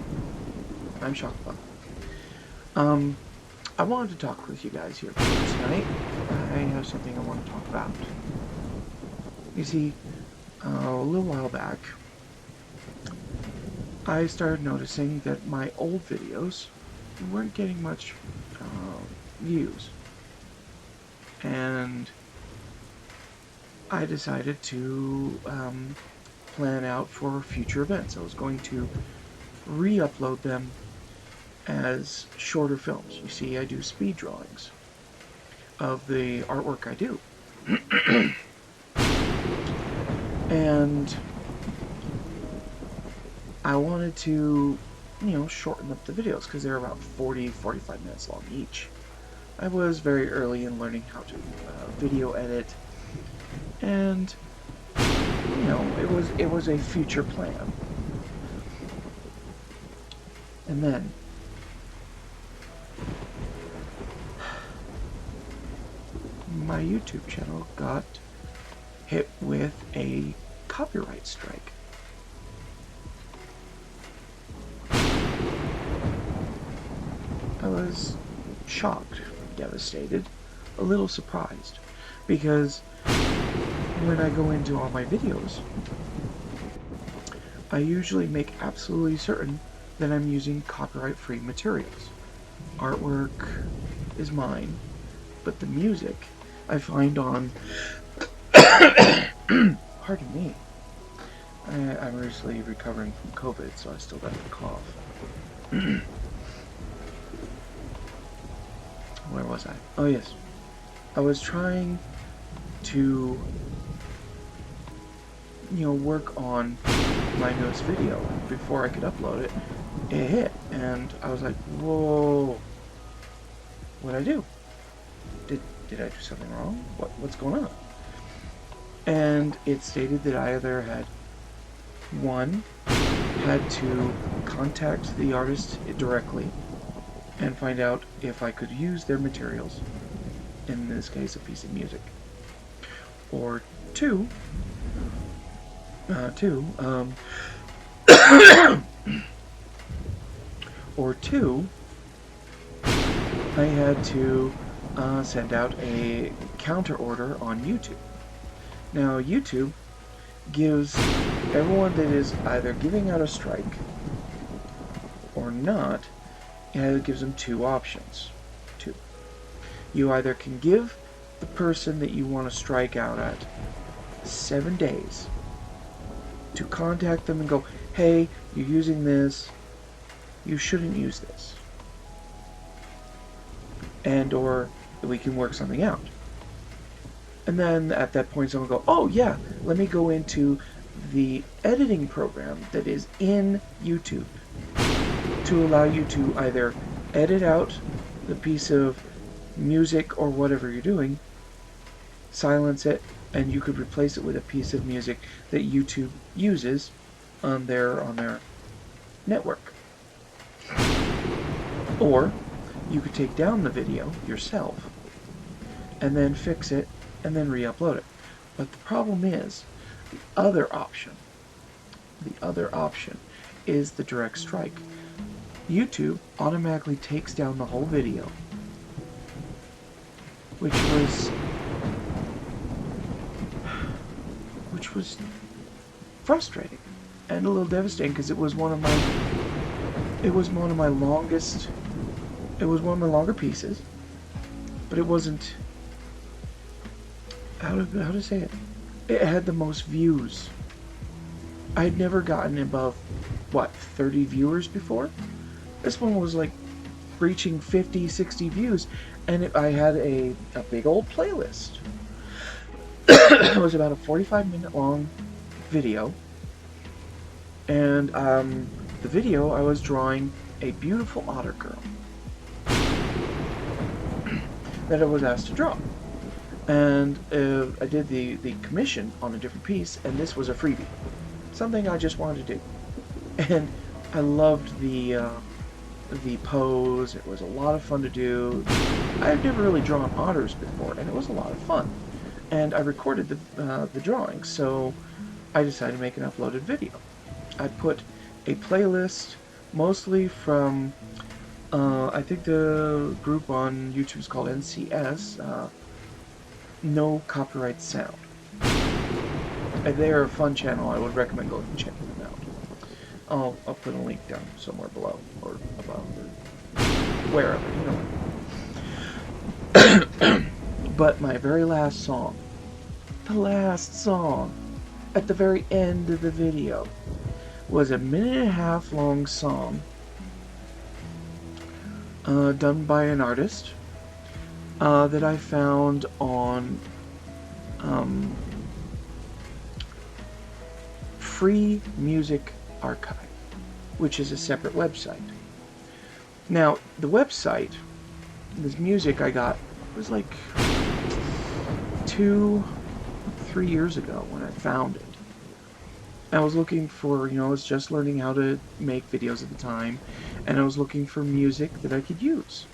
morning. I'm Shakpa. I wanted to talk with you guys here tonight. I have something I want to talk about. You see, a little while back, I started noticing that my old videos weren't getting much views. And I decided to plan out for future events. I was going to re-upload them as shorter films. You see, I do speed drawings of the artwork I do. And I wanted to, shorten up the videos because they're about 40-45 minutes long each. I was very early in learning how to video edit, and it was a future plan. And then my YouTube channel got hit with a copyright strike. I was shocked, devastated, a little surprised, because when I go into all my videos, I usually make absolutely certain that I'm using copyright-free materials. Artwork is mine, but the music I find on pardon me, I'm recently recovering from COVID, so I still got the cough. Where was I? Oh yes, I was trying to work on my newest video. Before I could upload it, it hit, and I was like, whoa, what'd I do? Did I do something wrong? What's going on? And it stated that I either had to contact the artist directly and find out if I could use their materials, in this case a piece of music, or two, I had to send out a counter order on YouTube. Now, YouTube gives everyone that is either giving out a strike or not, it gives them two options. You either can give the person that you want to strike out at 7 days to contact them and go, hey, you're using this, you shouldn't use this, and or we can work something out. And then at that point someone will go, oh yeah, let me go into the editing program that is in YouTube to allow you to either edit out the piece of music or whatever you're doing, silence it, and you could replace it with a piece of music that YouTube uses on their network. Or you could take down the video yourself and then fix it and then re-upload it. But the problem is, the other option is the direct strike. YouTube automatically takes down the whole video, which was frustrating and a little devastating, because it was one of my longer pieces, but it wasn't, how to say it, it had the most views. I had never gotten above 30 viewers before. This one was like reaching 50-60 views, and I had a big old playlist. It was about a 45-minute long video, and the video I was drawing a beautiful otter girl that I was asked to draw, and I did the commission on a different piece, and this was a freebie, something I just wanted to do, and I loved the pose. It was a lot of fun to do. I've never really drawn otters before, and it was a lot of fun. And I recorded the drawing, so I decided to make an uploaded video. I put a playlist mostly from, I think the group on YouTube is called NCS, No Copyright Sound. And they're a fun channel. I would recommend going and checking them out. I'll put a link down somewhere below, or above, or wherever, you know. But my very last song, the last song, at the very end of the video, was a 1.5 minute long song done by an artist that I found on Free Music Archive, which is a separate website. Now, the website, this music I got, was like 2-3 years ago when I found it. I was looking for, I was just learning how to make videos at the time, and I was looking for music that I could use.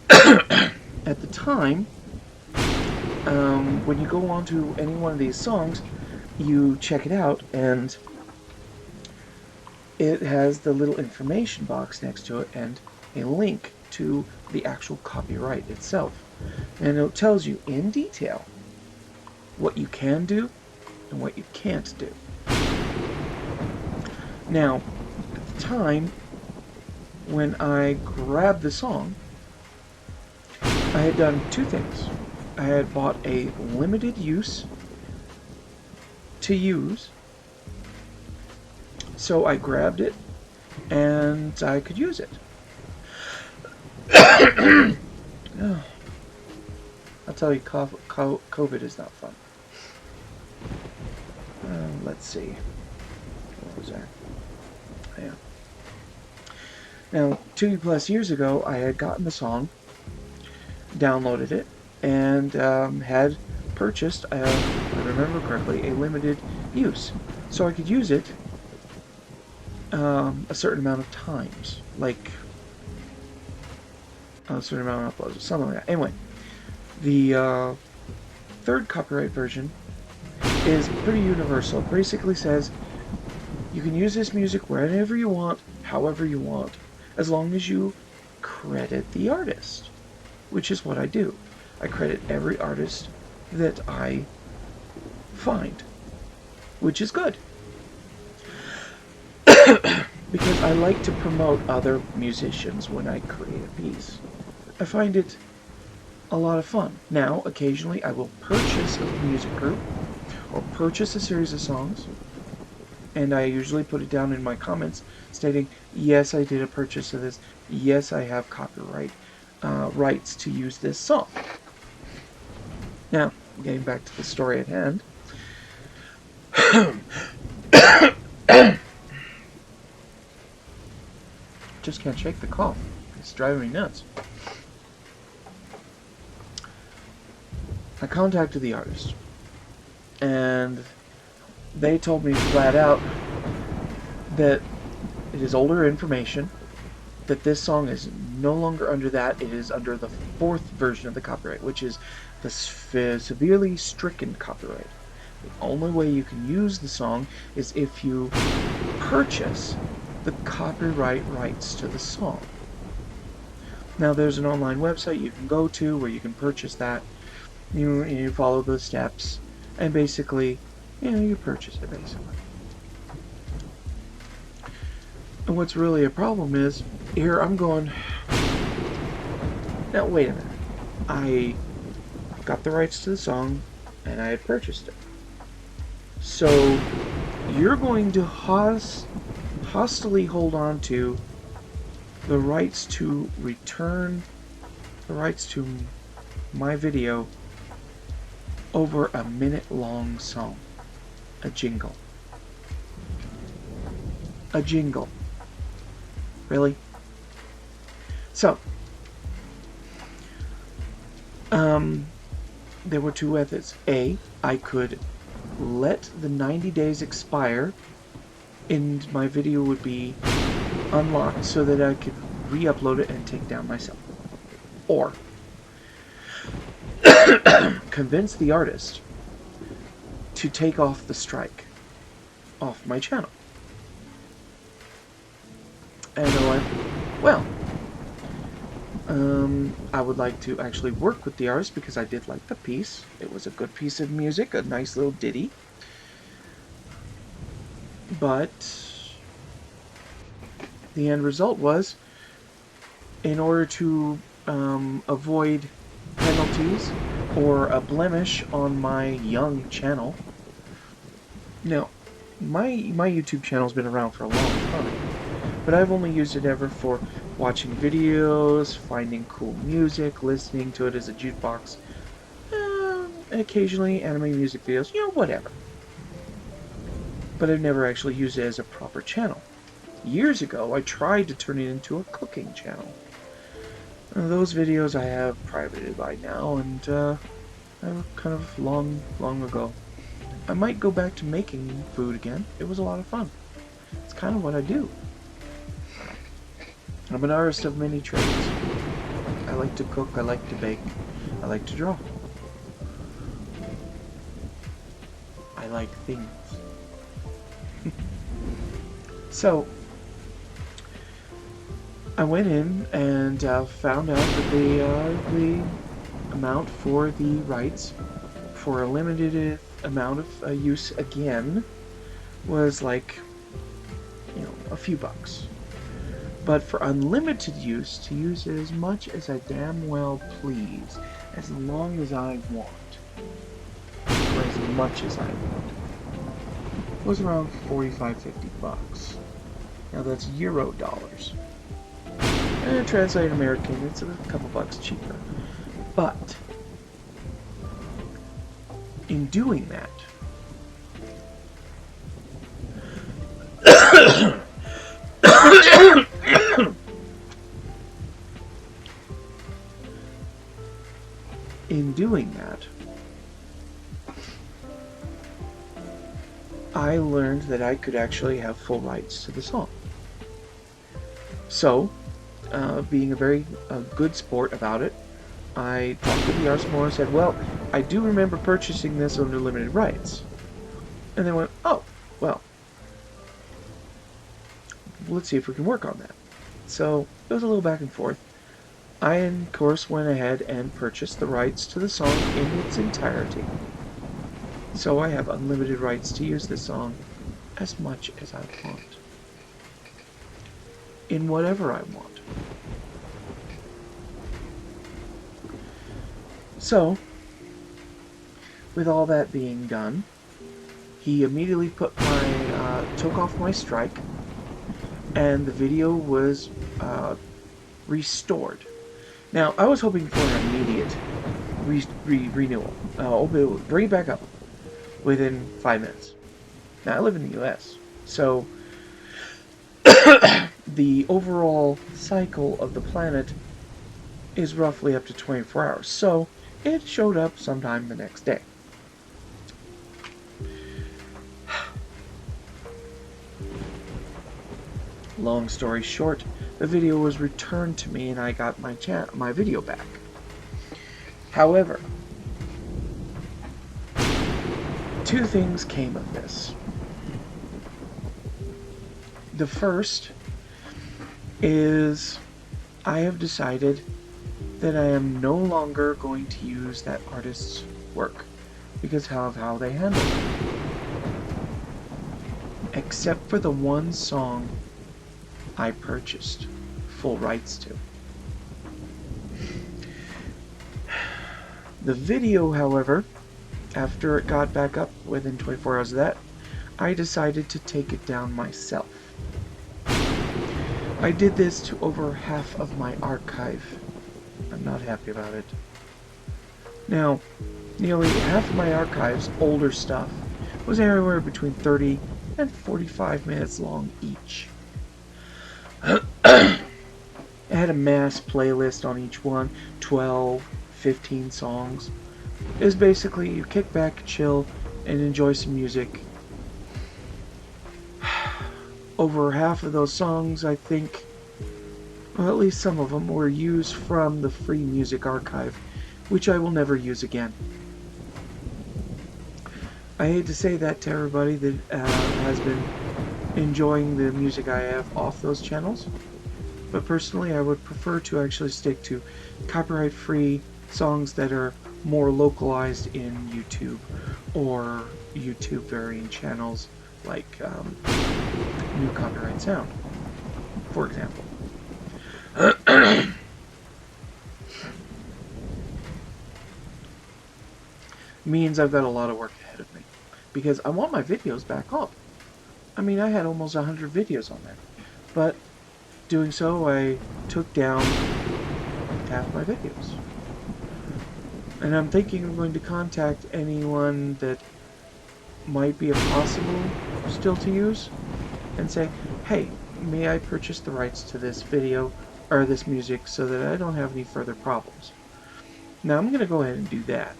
At the time, when you go onto any one of these songs, you check it out, and it has the little information box next to it and a link to the actual copyright itself. And it tells you in detail what you can do and what you can't do. Now, at the time when I grabbed the song, I had done two things. I had bought a limited use to use, so I grabbed it and I could use it. Oh, I'll tell you, COVID is not fun. Let's see. What was that? Yeah. Now, 2+ years ago, I had gotten the song, downloaded it, and had purchased, if I remember correctly, a limited use. So I could use it a certain amount of times. Like, a certain amount of uploads, something like that. Anyway, the third copyright version is pretty universal. It basically says you can use this music wherever you want, however you want, as long as you credit the artist, which is what I do. I credit every artist that I find, which is good. Because I like to promote other musicians when I create a piece. I find it a lot of fun. Now, occasionally I will purchase a music group or purchase a series of songs, and I usually put it down in my comments stating, yes, I did a purchase of this, yes, I have copyright rights to use this song. Now, getting back to the story at hand. Just can't shake the cough. It's driving me nuts. I contacted the artist, and they told me flat out that it is older information, that this song is no longer under that, it is under the 4th version of the copyright, which is the severely stricken copyright. The only way you can use the song is if you purchase the copyright rights to the song. Now, there's an online website you can go to where you can purchase that. You follow the steps, and basically, you purchase it, basically. And what's really a problem is, here I'm going, now wait a minute, I got the rights to the song, and I had purchased it. So, you're going to hostily hold on to the rights to return the rights to my video over a 1-minute-long song. A jingle. A jingle. Really? So, there were two methods. A, I could let the 90 days expire and my video would be unlocked so that I could re-upload it and take down myself. Or convince the artist to take off the strike off my channel. And I went, well, I would like to actually work with the artist because I did like the piece. It was a good piece of music, a nice little ditty. But the end result was, in order to avoid penalties or a blemish on my young channel. Now, my YouTube channel's been around for a long time, but I've only used it ever for watching videos, finding cool music, listening to it as a jukebox, and occasionally anime music videos, you know, whatever. But I've never actually used it as a proper channel. Years ago, I tried to turn it into a cooking channel. Those videos I have privated by now, and they were kind of long ago. I might go back to making food again. It was a lot of fun. It's kind of what I do. I'm an artist of many trades. I like to cook, I like to bake, I like to draw. I like things. So, I went in and found out that the amount for the rights for a limited amount of use again was like, you know, a few bucks. But for unlimited use, to use it as much as I damn well please, as long as I want, for as much as I want, was around 45-50 bucks. Now that's Euro dollars. And translated American, it's a couple bucks cheaper. But in doing that, I learned that I could actually have full rights to the song. So, being a very good sport about it, I talked to the artist more and said, well, I do remember purchasing this under limited rights. And they went, oh, well, let's see if we can work on that. So, it was a little back and forth. I, of course, went ahead and purchased the rights to the song in its entirety. So I have unlimited rights to use this song as much as I want. In whatever I want. So, with all that being done, he immediately took off my strike, and the video was restored. Now, I was hoping for an immediate renewal. Bring it back up within 5 minutes. Now, I live in the US, so the overall cycle of the planet is roughly up to 24 hours. So, it showed up sometime the next day. Long story short, the video was returned to me and I got my video back. However, two things came of this. The first is I have decided that I am no longer going to use that artist's work because of how they handle it. Except for the one song I purchased full rights to. The video, however, after it got back up within 24 hours of that, I decided to take it down myself. I did this to over half of my archive. I'm not happy about it. Now, nearly half of my archive's older stuff was anywhere between 30 and 45 minutes long each. I had a mass playlist on each one, 12, 15 songs. It was basically you kick back, chill, and enjoy some music. Over half of those songs, I think, well, at least some of them, were used from the Free Music Archive, which I will never use again. I hate to say that to everybody that has been enjoying the music I have off those channels. But personally, I would prefer to actually stick to copyright-free songs that are more localized in YouTube or YouTube varying channels like New Copyright Sound, for example. Means I've got a lot of work ahead of me because I want my videos back up. I mean, I had almost 100 videos on there, but doing so, I took down half my videos. And I'm thinking I'm going to contact anyone that might be a possible still to use and say, hey, may I purchase the rights to this video or this music so that I don't have any further problems. Now I'm going to go ahead and do that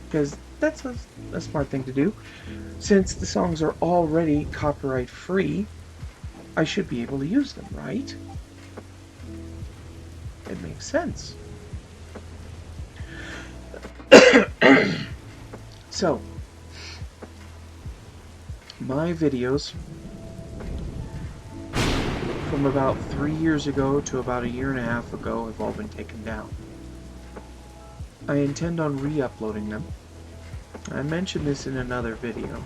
because that's a smart thing to do. Since the songs are already copyright free, I should be able to use them, right? It makes sense. So, my videos from about 3 years ago to about 1.5 years ago have all been taken down. I intend on re-uploading them. I mentioned this in another video,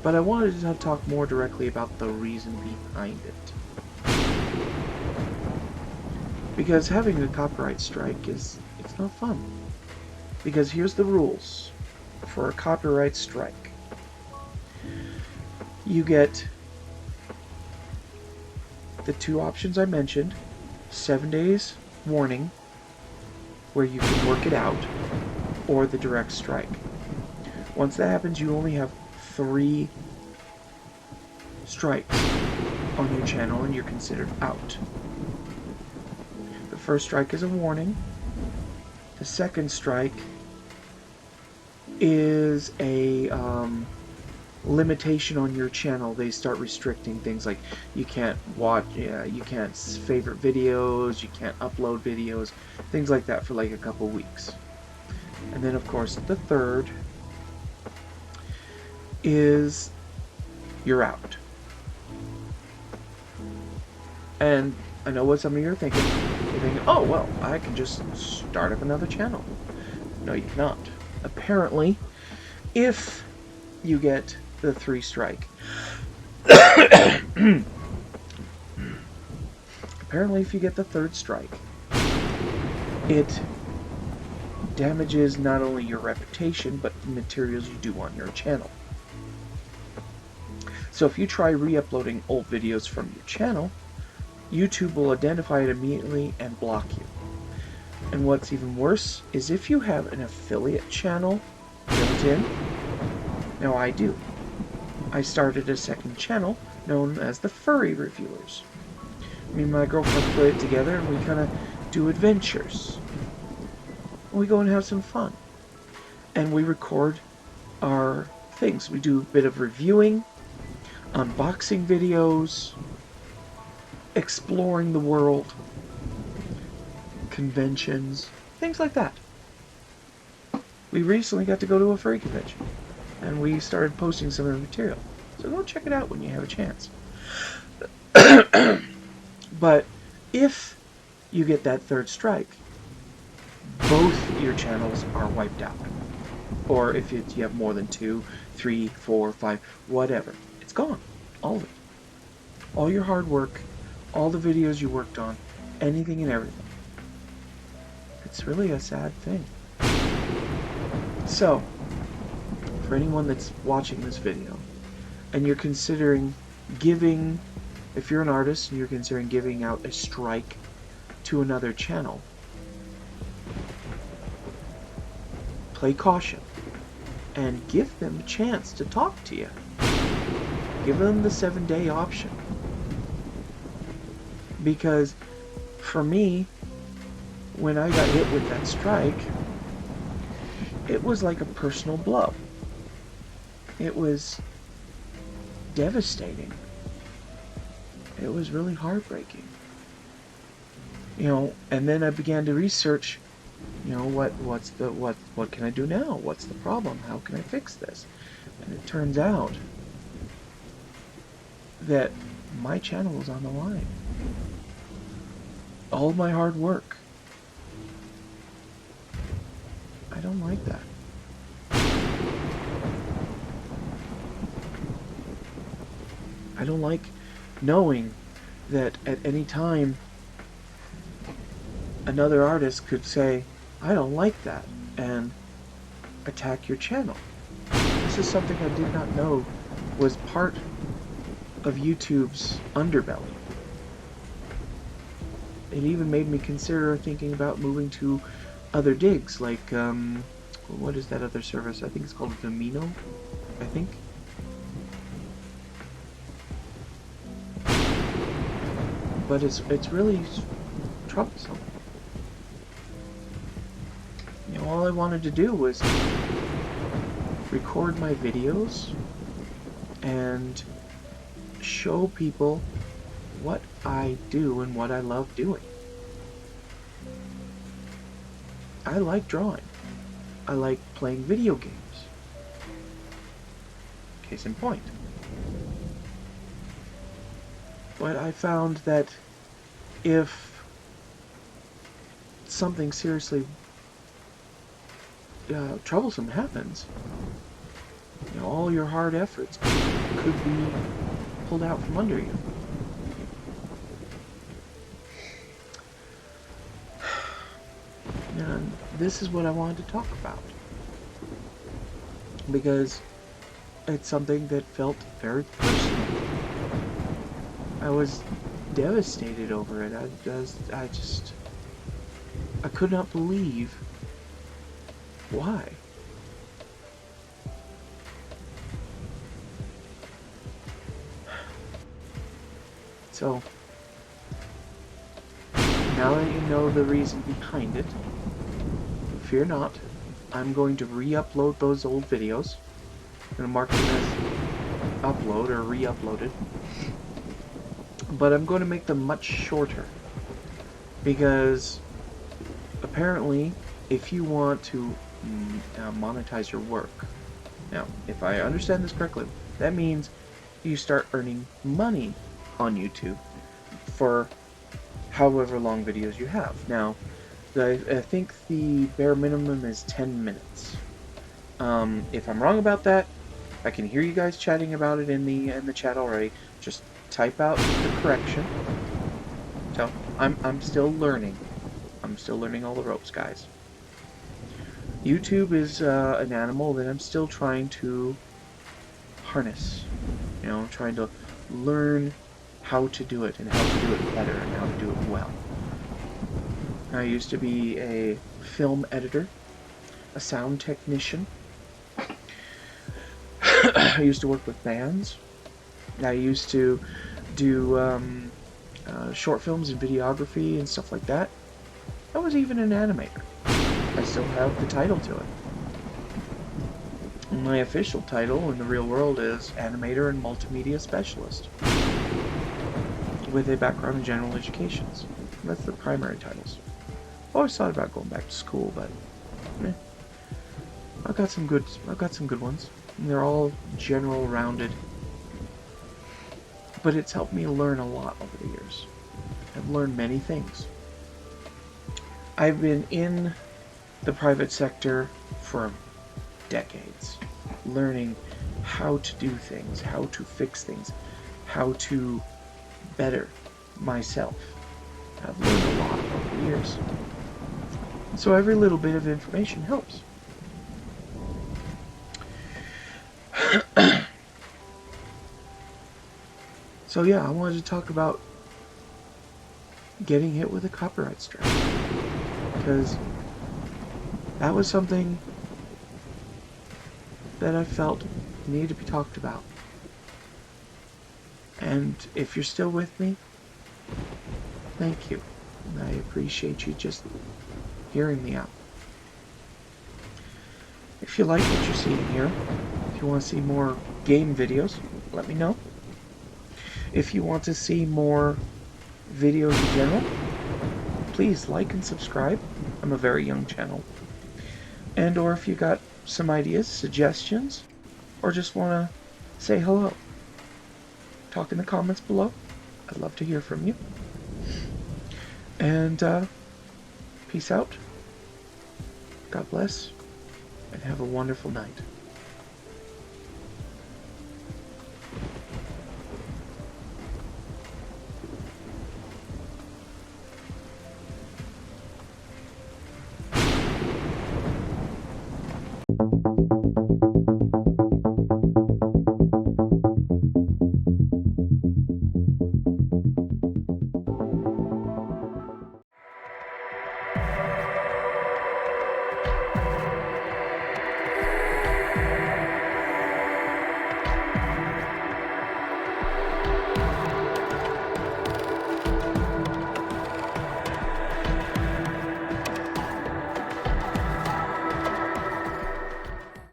but I wanted to talk more directly about the reason behind it. Because having a copyright strike it's not fun. Because here's the rules for a copyright strike. You get the 2 options I mentioned, 7 days warning, where you can work it out, or the direct strike. Once that happens, you only have 3 strikes on your channel and you're considered out. The first strike is a warning. The second strike is a limitation on your channel. They start restricting things like you can't watch, you can't favorite videos, you can't upload videos, things like that for like a couple weeks. And then of course the third is you're out. And I know what some of you are thinking. You're thinking, oh well, I can just start up another channel. No, you cannot. Apparently, if you get the 3 strike. Apparently, if you get the 3rd strike, it damages not only your reputation, but the materials you do on your channel. So if you try re-uploading old videos from your channel, YouTube will identify it immediately and block you. And what's even worse is if you have an affiliate channel built in. Now I do. I started a 2nd channel known as the Furry Reviewers. Me and my girlfriend put it together and we kind of do adventures. We go and have some fun. And we record our things. We do a bit of reviewing, unboxing videos, exploring the world, conventions, things like that. We recently got to go to a furry convention, and we started posting some of the material. So go check it out when you have a chance. But if you get that 3rd strike, both your channels are wiped out. Or if you have more than 2, 3, 4, 5, whatever. It's gone. All of it. All your hard work, all the videos you worked on, anything and everything. It's really a sad thing. So, for anyone that's watching this video, and you're considering giving, if you're an artist and you're considering giving out a strike to another channel, play caution and give them a chance to talk to you. Give them the 7-day option. Because for me, when I got hit with that strike, it was like a personal blow. It was devastating. It was really heartbreaking. You know, and then I began to research, you know, what can I do now? What's the problem? How can I fix this? And it turns out that my channel is on the line. All my hard work. I don't like that. I don't like knowing that at any time another artist could say, I don't like that, and attack your channel. This is something I did not know was part of YouTube's underbelly. It even made me consider thinking about moving to other digs, like, what is that other service? I think it's called Vimeo, I think. But it's really troublesome. You know, all I wanted to do was record my videos and show people what I do and what I love doing. I like drawing. I like playing video games. Case in point. But I found that if something seriously troublesome happens, you know, all your hard efforts could be pulled out from under you. And this is what I wanted to talk about, because it's something that felt very personal. I was devastated over it. I could not believe why. So, now that you know the reason behind it, fear not, I'm going to re-upload those old videos. I'm going to mark them as upload or re-uploaded. But I'm going to make them much shorter, because apparently if you want to monetize your work, now if I understand this correctly, that means you start earning money on YouTube for however long videos you have. Now I think the bare minimum is 10 minutes. If I'm wrong about that, I can hear you guys chatting about it in the chat already. Just type out the correction. So I'm still learning. I'm still learning all the ropes, guys. YouTube is an animal that I'm still trying to harness. You know, trying to learn how to do it and how to do it better and how to do it well. I used to be a film editor, a sound technician. I used to work with bands. I used to do short films and videography and stuff like that. I was even an animator. I still have the title to it. My official title in the real world is Animator and Multimedia Specialist, with a background in general educations. That's the primary titles. I always thought about going back to school, but I've got some good ones. And they're all general rounded. But it's helped me learn a lot over the years. I've learned many things. I've been in the private sector for decades, learning how to do things, how to fix things, how to better myself. I've learned a lot over the years. So every little bit of information helps. So yeah, I wanted to talk about getting hit with a copyright strike, because that was something that I felt needed to be talked about. And if you're still with me, thank you. And I appreciate you just hearing me out. If you like what you're seeing here, if you want to see more game videos, let me know. If you want to see more videos in general, please like and subscribe. I'm a very young channel. And or if you got some ideas, suggestions, or just want to say hello, talk in the comments below. I'd love to hear from you. And peace out. God bless. And have a wonderful night.